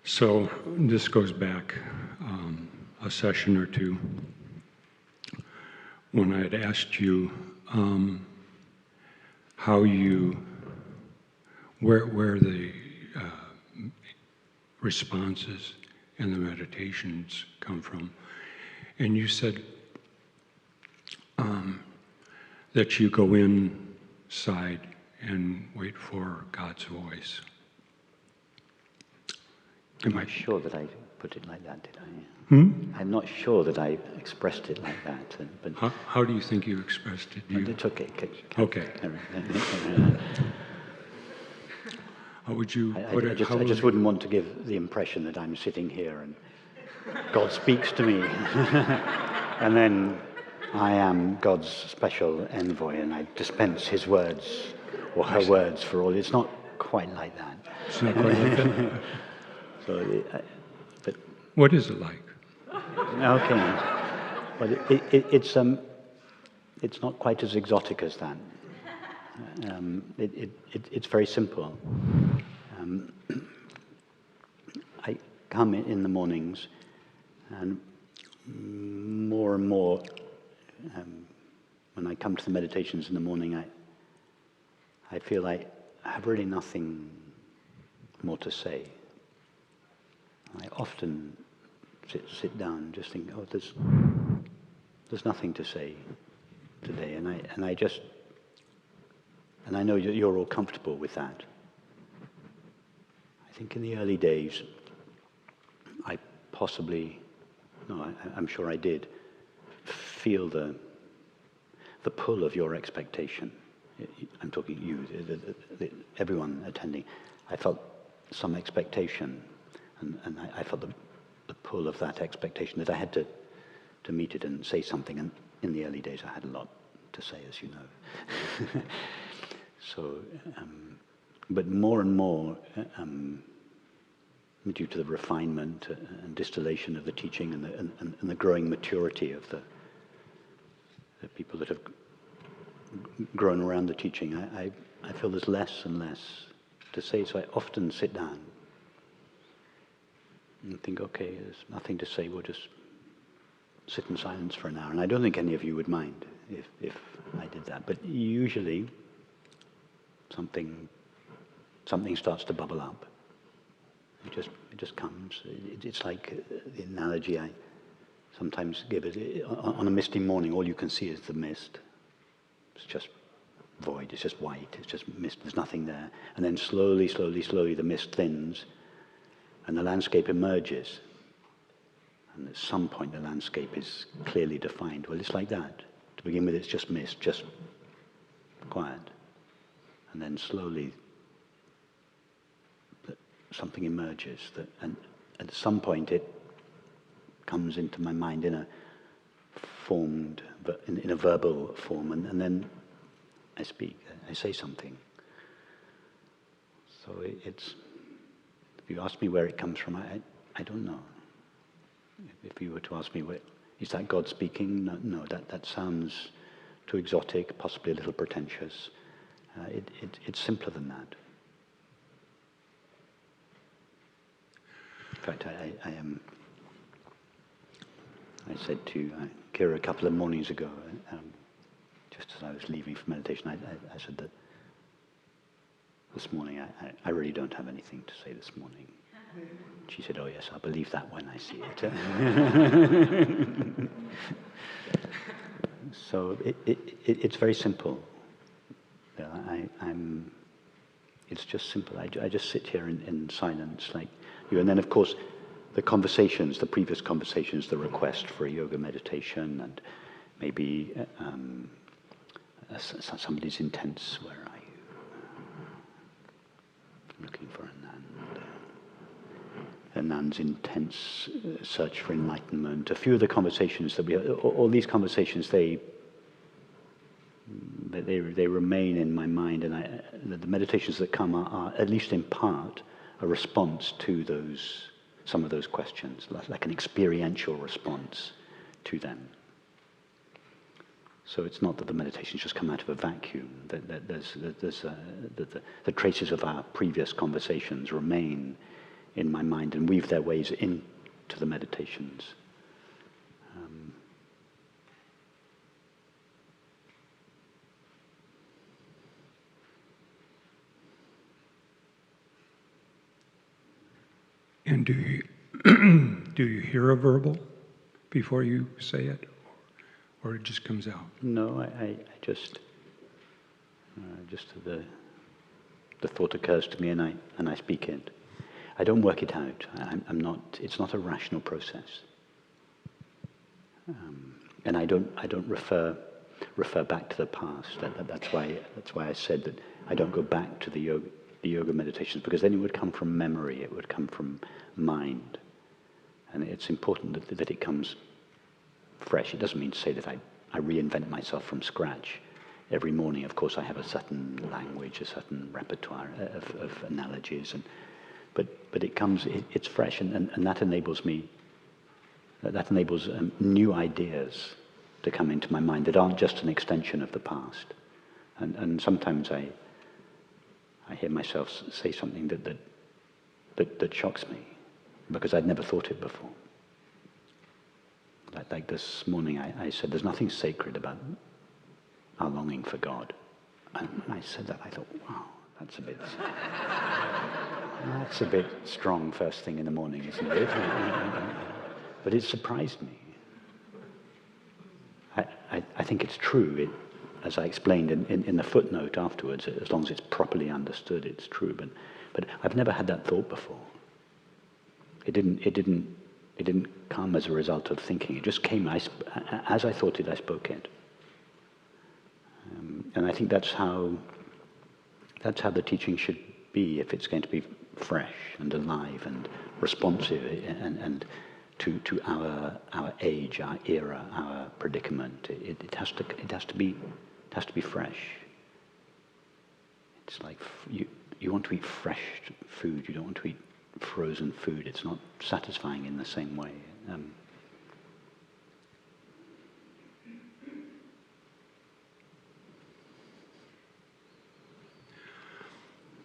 So this goes back a session or two when I had asked you how you, where the responses and the meditations come from. And you said that you go inside and wait for God's voice. I'm not sure that I put it like that, did I? I'm not sure that I expressed it like that. But how do you think you expressed it? It's okay. Okay. How would you put it? I just wouldn't want to give the impression that I'm sitting here and God speaks to me. And then I am God's special envoy and I dispense his words or her words for all. It's not quite like that. It's not quite like that. But what is it like? Okay. Well, it's not quite as exotic as that. It's very simple. I come in the mornings, and more, when I come to the meditations in the morning, I feel I have really nothing more to say. I often sit down and just think, oh, there's nothing to say today, and I know you're all comfortable with that. I think in the early days, I'm sure I did, feel the pull of your expectation. I'm talking you, everyone attending. I felt some expectation, and I felt the pull of that expectation, that I had to meet it and say something. And in the early days, I had a lot to say, as you know. So, but more and more, due to the refinement and distillation of the teaching and the growing maturity of the people that have grown around the teaching, I feel there's less and less to say. So I often sit down and think, okay, there's nothing to say, we'll just sit in silence for an hour. And I don't think any of you would mind if I did that. But usually something starts to bubble up. It just comes. It's like the analogy I sometimes give it. On a misty morning, all you can see is the mist. It's just void. It's just white. It's just mist. There's nothing there. And then slowly, the mist thins, and the landscape emerges. And at some point, the landscape is clearly defined. Well, it's like that. To begin with, it's just mist, just quiet. And then slowly, something emerges. And at some point, it comes into my mind in a verbal form. And then I speak. I say something. So it's... If you ask me where it comes from, I don't know. If you were to ask me, is that God speaking? No, that sounds too exotic, possibly a little pretentious. It's simpler than that. In fact, I said to Kira a couple of mornings ago, just as I was leaving for meditation, I said that this morning, I really don't have anything to say this morning. She said, oh yes, I'll believe that when I see it. So it's very simple. It's just simple. I just sit here in silence like you. And then, of course, the previous conversations, the request for a yoga meditation, and maybe somebody's intense, where are you? Looking for a nun's intense search for enlightenment. A few of the conversations that we have, all these conversations, they remain in my mind, and the meditations that come are, at least in part, a response to some of those questions, like an experiential response to them. So it's not that the meditations just come out of a vacuum. The traces of our previous conversations remain in my mind and weave their ways into the meditations. And do you do you hear a verbal before you say it, or it just comes out? No, I just the thought occurs to me and I speak it. I don't work it out. I'm not. It's not a rational process, and I don't refer back to the past. That's why I said that I don't go back to the yoga meditations, because then it would come from memory. It would come from mind, and it's important that it comes fresh. It doesn't mean to say that I reinvent myself from scratch every morning. Of course, I have a certain language, a certain repertoire of analogies, but it comes. It's fresh, and that enables me. That enables new ideas to come into my mind that aren't just an extension of the past. And sometimes I hear myself say something that shocks me, because I'd never thought it before. Like this morning, I said, there's nothing sacred about our longing for God. And when I said that, I thought, wow, that's a bit strong first thing in the morning, isn't it? But it surprised me. I think it's true. As I explained in the footnote afterwards, as long as it's properly understood, it's true. But I've never had that thought before. It didn't come as a result of thinking. It just came as I thought it. I spoke it, and I think that's how the teaching should be, if it's going to be fresh and alive and responsive and to our age, our era, our predicament. It has to be fresh. It's like you want to eat fresh food. You don't want to eat frozen food. It's not satisfying in the same way.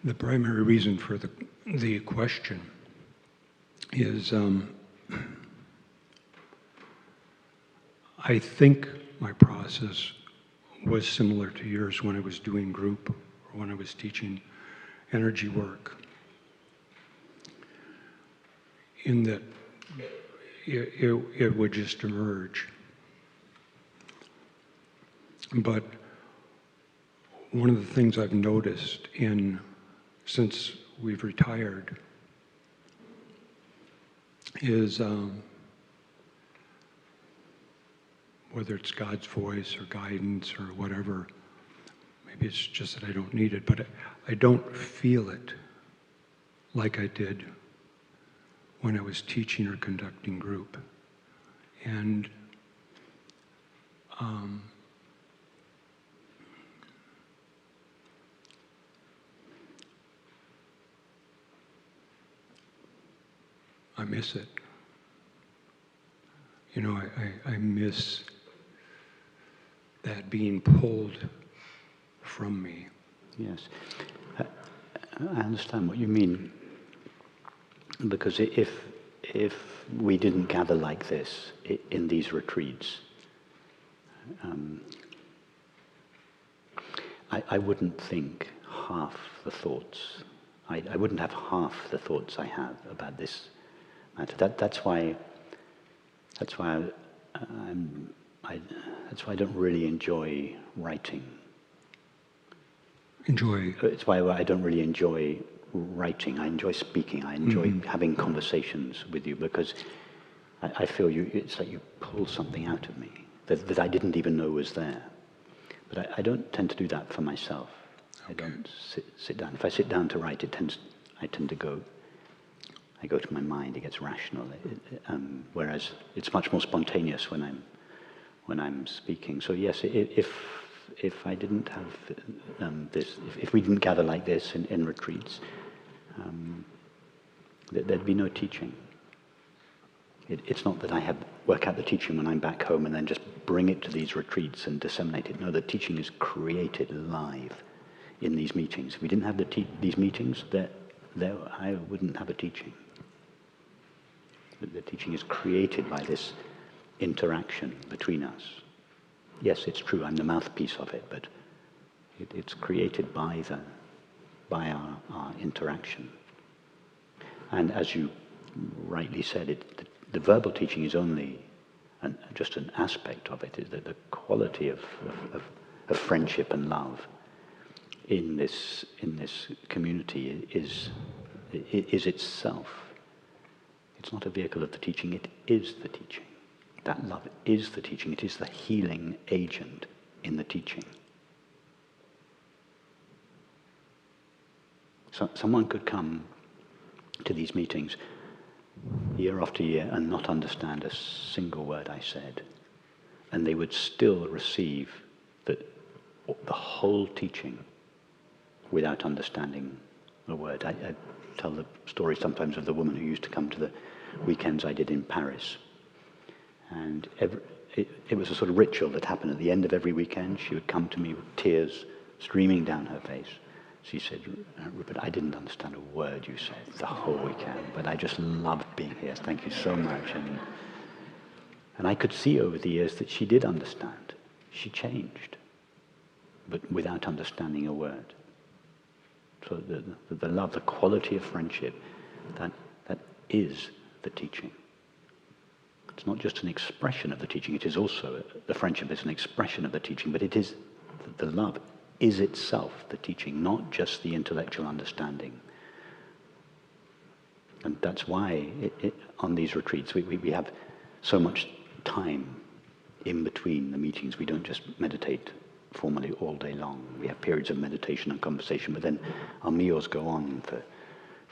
The primary reason for the question is I think my process was similar to yours when I was doing group or when I was teaching energy work, in that it would just emerge. But one of the things I've noticed since we've retired is whether it's God's voice or guidance or whatever, maybe it's just that I don't need it, but I don't feel it like I did when I was teaching or conducting group. And I miss it. You know, I miss that being pulled from me. Yes, I understand what you mean. Because if we didn't gather like this in these retreats, I wouldn't think half the thoughts. I wouldn't have half the thoughts I have about this matter. That's why I don't really enjoy writing. It's why I don't really enjoy writing. I enjoy speaking. I enjoy having conversations with you, because I feel it's like you pull something out of me that I didn't even know was there. But I don't tend to do that for myself. Okay. I don't sit down. If I sit down to write, I tend to go. I go to my mind. It gets rational. Whereas it's much more spontaneous when I'm speaking. So yes, if I didn't have this, if we didn't gather like this in retreats, there'd be no teaching. It's not that I work out the teaching when I'm back home and then just bring it to these retreats and disseminate it. No, the teaching is created live in these meetings. If we didn't have these meetings, I wouldn't have a teaching. The teaching is created by this interaction between us. Yes, it's true, I'm the mouthpiece of it, but it's created by our interaction. And as you rightly said, the verbal teaching is only just an aspect of it. The quality of friendship and love in this community is itself. It's not a vehicle of the teaching, it is the teaching. That love is the teaching. It is the healing agent in the teaching. So someone could come to these meetings year after year and not understand a single word I said, and they would still receive the whole teaching without understanding a word. I tell the story sometimes of the woman who used to come to the weekends I did in Paris, and it was a sort of ritual that happened at the end of every weekend. She would come to me with tears streaming down her face. She said, "Rupert, I didn't understand a word you said the whole weekend, but I just loved being here. Thank you so much." And I could see over the years that she did understand. She changed, but without understanding a word. So the love, the quality of friendship, that is the teaching. It's not just an expression of the teaching, it is also, the friendship is an expression of the teaching, but it is, the love is itself the teaching, not just the intellectual understanding. And that's why on these retreats we have so much time in between the meetings. We don't just meditate formally all day long. We have periods of meditation and conversation, but then our meals go on for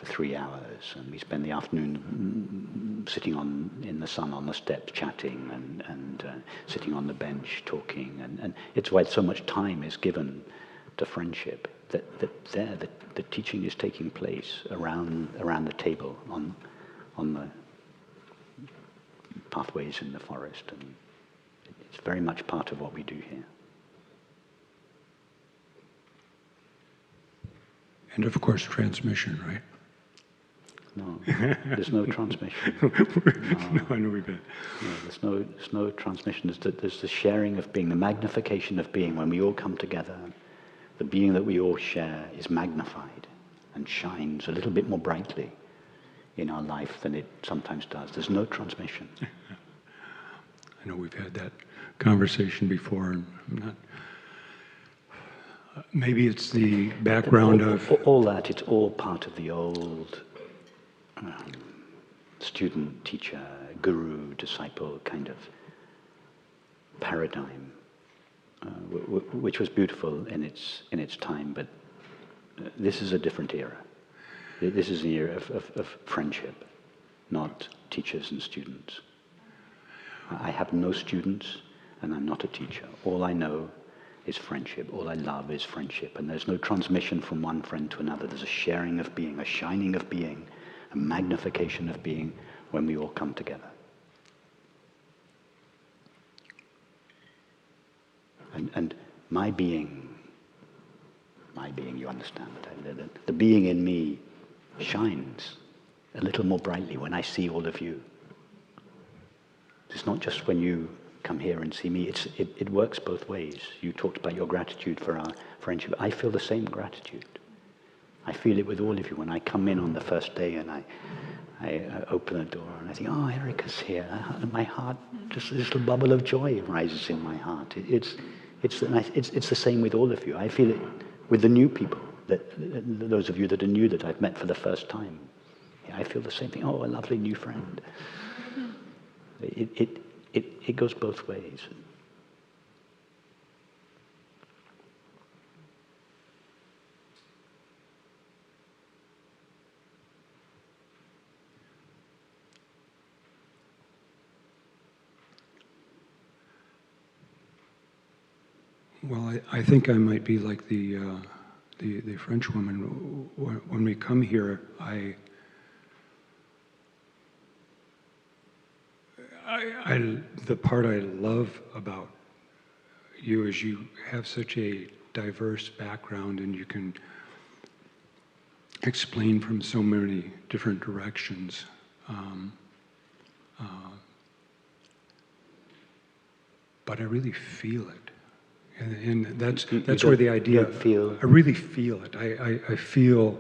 3 hours, and we spend the afternoon sitting in the sun on the steps chatting and sitting on the bench talking, and it's why so much time is given to friendship, that the teaching is taking place around the table on the pathways in the forest, and it's very much part of what we do here. And of course, transmission, right? No, there's no transmission. No, I know we bet. No, there's no transmission. There's the sharing of being, the magnification of being. When we all come together, the being that we all share is magnified and shines a little bit more brightly in our life than it sometimes does. There's no transmission. I know we've had that conversation before, and I'm not. Maybe it's the background of all that. It's all part of the old student, teacher, guru, disciple kind of paradigm, which was beautiful in its time. But this is a different era. This is an era of friendship, not teachers and students. I have no students, and I'm not a teacher. All I know is friendship. All I love is friendship. And there's no transmission from one friend to another. There's a sharing of being, a shining of being, a magnification of being when we all come together. And my being, you understand, the being in me shines a little more brightly when I see all of you. It's not just when you come here and see me. It works both ways. You talked about your gratitude for our friendship. I feel the same gratitude. I feel it with all of you. When I come in on the first day and I open the door and I think, oh, Erica's here. And my heart, just a little bubble of joy rises in my heart. It's the same with all of you. I feel it with the new people, those of you that are new that I've met for the first time. I feel the same thing. Oh, a lovely new friend. It goes both ways. Well, I think I might be like the French woman. When we come here, the part I love about you is you have such a diverse background, and you can explain from so many different directions. But I really feel it. And that's You where the idea, don't feel... I really feel it. I feel,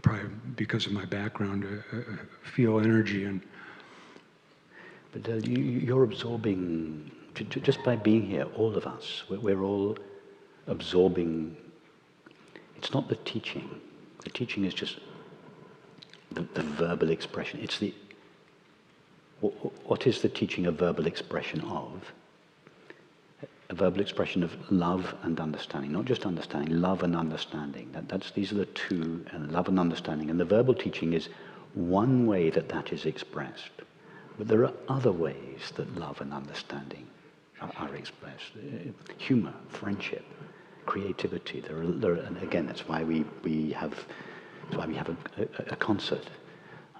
probably because of my background, I feel energy and... But you're absorbing, just by being here, all of us, we're all absorbing. It's not the teaching. The teaching is just the verbal expression. It's the... What is the teaching a verbal expression of? A verbal expression of love and understanding, not just understanding, love and understanding. These are the two, and love and understanding. And the verbal teaching is one way that is expressed. But there are other ways that love and understanding are expressed. Humor, friendship, creativity. And again, that's why we have a concert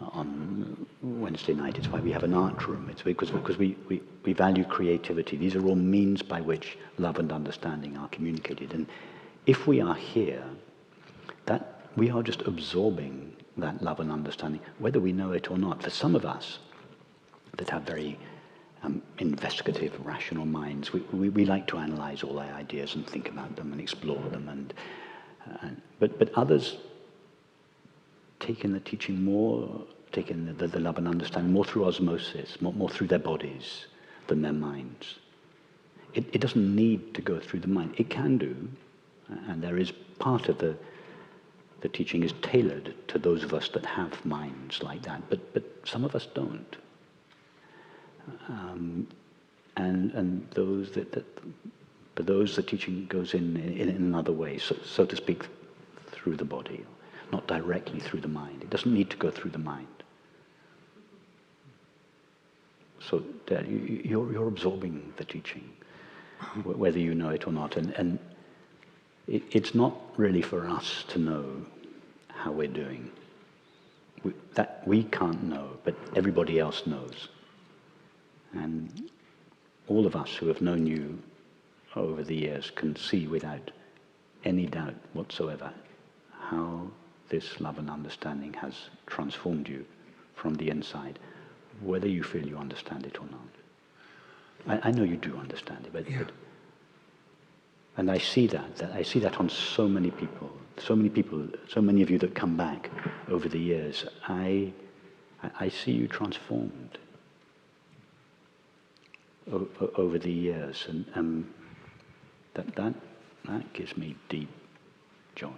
on Wednesday night. It's why we have an art room. It's because we value creativity. These are all means by which love and understanding are communicated. And if we are here, that we are just absorbing that love and understanding, whether we know it or not. For some of us that have very investigative, rational minds, we like to analyze all our ideas and think about them and explore them. But others take in the teaching more, take in the love and understanding more through osmosis, more through their bodies than their minds. It doesn't need to go through the mind. It can do, and there is part of the teaching is tailored to those of us that have minds like that, but some of us don't. And those but those the teaching goes in another way, so to speak, through the body, not directly through the mind. It doesn't need to go through the mind. So you're absorbing the teaching, whether you know it or not. And it's not really for us to know how we're doing. That we can't know, but everybody else knows. And all of us who have known you over the years can see without any doubt whatsoever how this love and understanding has transformed you from the inside, whether you feel you understand it or not. I know you do understand it, but and I see that on so many people, so many of you that come back over the years. I see you transformed over the years, and that gives me deep joy.